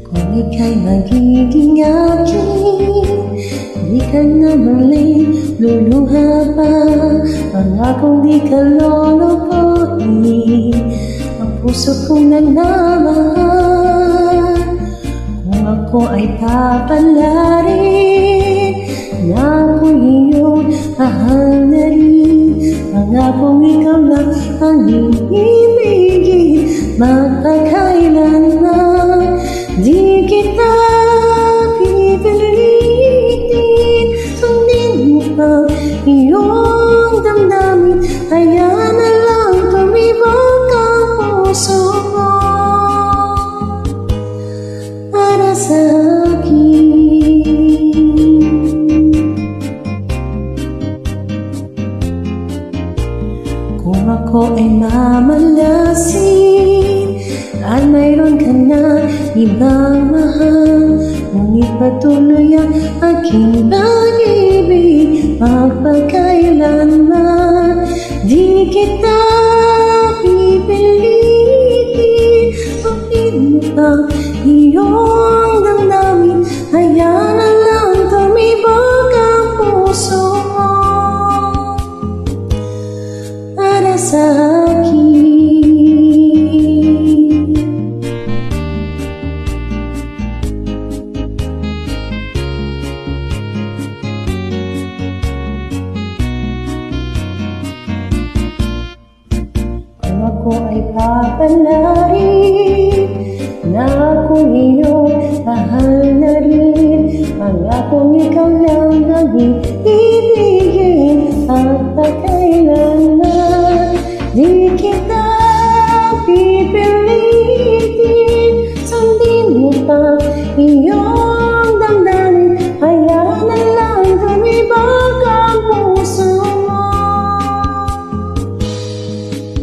Kung ika'y magiging akin, di ka na maling luluha pa. Pangakong di ka lolokohin, ang puso kong nagmamahal. Kung ako ay papalarin, na ako'y iyong mahal na rin. Pangakong ikaw lang ang iibigin, magpakailanman. Di kita pipilitin, sundin mo pa iyong damdamin. Kaya na lang tumibok ang puso mo para sa akin. Kung ako ay mamalasin at mayroon ka na ibang mahal, ngunit patuloy ang aking pag-ibig, magpakailanman. Di kita pipilitin, sundin mo pa iyong damdamin. Kaya na lang tumibok ang puso mo para sa akin. Kung ako ay papalarin, na akong iyong mahal na rin. Pangakong ikaw lang ang ibigin, at pagkailanman. Di kita pipilitin, sundin mo pa iyong damdamin. Kaya na lang tumibok ang puso mo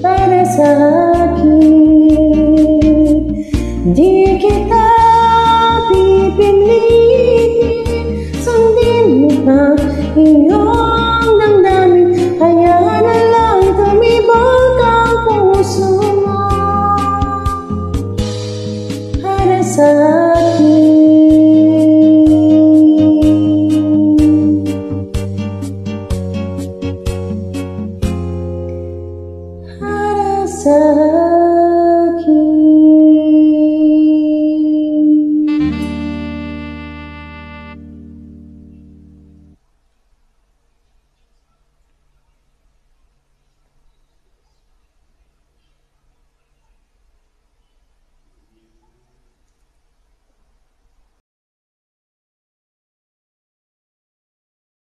para sa akin. Di kita pipilitin, sundin mo pa iyong damdamin. Kaya na lang tumibok ang puso mo para sa akin.